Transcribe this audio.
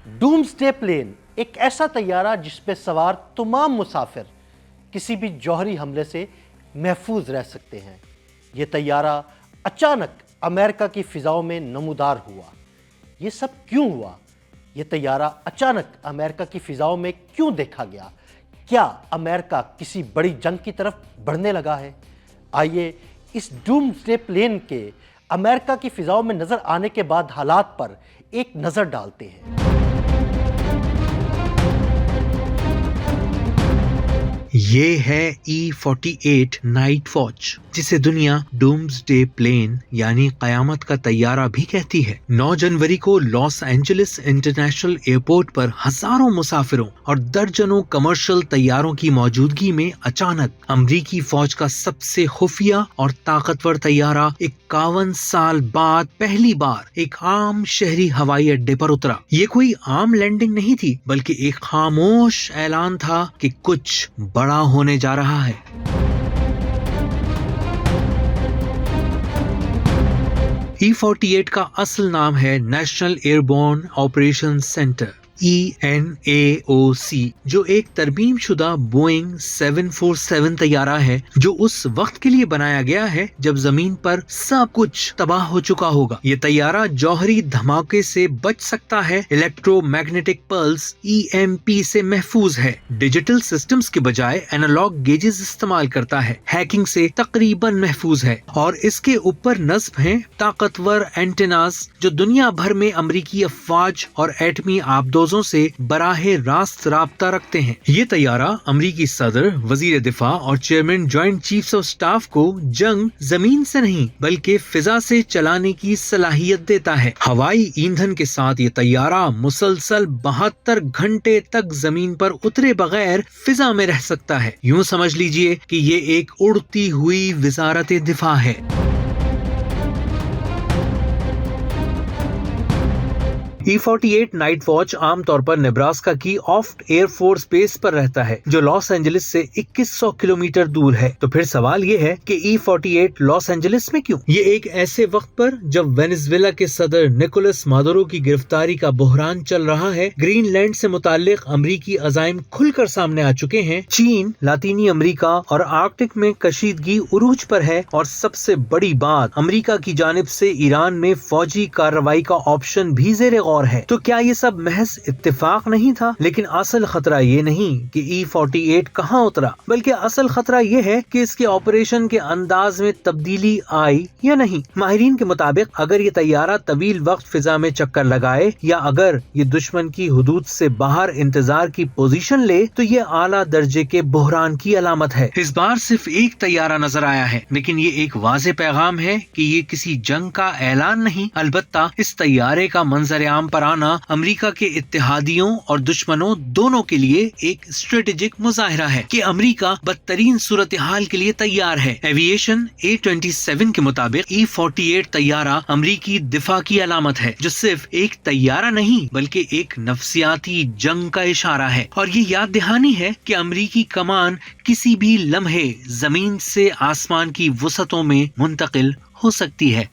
ڈومسڈے plane ایک ایسا طیارہ جس پہ سوار تمام مسافر کسی بھی جوہری حملے سے محفوظ رہ سکتے ہیں۔ یہ طیارہ اچانک امریکہ کی فضاؤں میں نمودار ہوا۔ یہ سب کیوں ہوا؟ یہ طیارہ اچانک امریکہ کی فضاؤں میں کیوں دیکھا گیا؟ کیا امریکہ کسی بڑی جنگ کی طرف بڑھنے لگا ہے؟ آئیے اس ڈومسڈے پلین کے امریکہ کی فضاؤں میں نظر آنے کے بعد حالات پر ایک نظر ڈالتے ہیں۔ یہ ہے E-48 نائٹ واچ، جسے دنیا ڈومسڈے پلین یعنی قیامت کا طیارہ بھی کہتی ہے۔ 9 جنوری کو لاس اینجلس انٹرنیشنل ایئرپورٹ پر ہزاروں مسافروں اور درجنوں کمرشل طیاروں کی موجودگی میں اچانک امریکی فوج کا سب سے خفیہ اور طاقتور طیارہ 51 سال بعد پہلی بار ایک عام شہری ہوائی اڈے پر اترا۔ یہ کوئی عام لینڈنگ نہیں تھی، بلکہ ایک خاموش اعلان تھا کہ کچھ بڑا ہونے جا رہا ہے۔ E-48 کا اصل نام ہے national air borne operation centre ENAOC، جو ایک ترمیم شدہ بوئنگ 747 طیارہ ہے جو اس وقت کے لیے بنایا گیا ہے جب زمین پر سب کچھ تباہ ہو چکا ہوگا۔ یہ طیارہ جوہری دھماکے سے بچ سکتا ہے، الیکٹرو میگنیٹک پلس EMP سے محفوظ ہے، ڈیجیٹل سسٹمز کے بجائے اینالاگ گیجز استعمال کرتا ہے، ہیکنگ سے تقریباً محفوظ ہے، اور اس کے اوپر نصب ہیں طاقتور اینٹیناز جو دنیا بھر میں امریکی افواج اور ایٹمی آبدوزوں سے براہ راست رابطہ رکھتے ہیں۔ یہ طیارہ امریکی صدر، وزیر دفاع اور chairman joint chiefs of staff کو جنگ زمین سے نہیں بلکہ فضا سے چلانے کی صلاحیت دیتا ہے۔ ہوائی ایندھن کے ساتھ یہ طیارہ مسلسل 72 گھنٹے تک زمین پر اترے بغیر فضا میں رہ سکتا ہے۔ یوں سمجھ لیجئے کہ یہ ایک اڑتی ہوئی وزارت دفاع ہے۔ E-48 نائٹ واچ عام طور پر نیبراسکا کی آفٹ ایئر فورس بیس پر رہتا ہے، جو لاس اینجلس سے 2100 کلومیٹر دور ہے۔ تو پھر سوال یہ ہے کہ E-48 لاس اینجلس میں کیوں؟ یہ ایک ایسے وقت پر جب وینزویلا کے صدر نکولس مادورو کی گرفتاری کا بحران چل رہا ہے، گرین لینڈ سے متعلق امریکی عزائم کھل کر سامنے آ چکے ہیں، چین، لاطینی امریکہ اور آرکٹک میں کشیدگی عروج پر ہے، اور سب سے بڑی بات، امریکہ کی جانب سے ایران میں فوجی کارروائی کا آپشن بھی زیر غور ہے۔ تو کیا یہ سب محض اتفاق نہیں تھا؟ لیکن اصل خطرہ یہ نہیں کہ E-48 کہاں اترا، بلکہ اصل خطرہ یہ ہے کہ اس کے آپریشن کے انداز میں تبدیلی آئی یا نہیں۔ ماہرین کے مطابق اگر یہ طیارہ طویل وقت فضا میں چکر لگائے یا اگر یہ دشمن کی حدود سے باہر انتظار کی پوزیشن لے تو یہ اعلیٰ درجے کے بحران کی علامت ہے۔ اس بار صرف ایک طیارہ نظر آیا ہے، لیکن یہ ایک واضح پیغام ہے کہ یہ کسی جنگ کا اعلان نہیں، البتہ اس طیارے کا منظر عام پر آنا امریکہ کے اتحادیوں اور دشمنوں دونوں کے لیے ایک اسٹریٹجک مظاہرہ ہے کہ امریکہ بدترین صورتحال کے لیے تیار ہے۔ ایویشن A27 کے مطابق E-48 طیارہ امریکی دفاع کی علامت ہے، جو صرف ایک طیارہ نہیں بلکہ ایک نفسیاتی جنگ کا اشارہ ہے، اور یہ یاد دہانی ہے کہ امریکی کمان کسی بھی لمحے زمین سے آسمان کی وسعتوں میں منتقل ہو سکتی ہے۔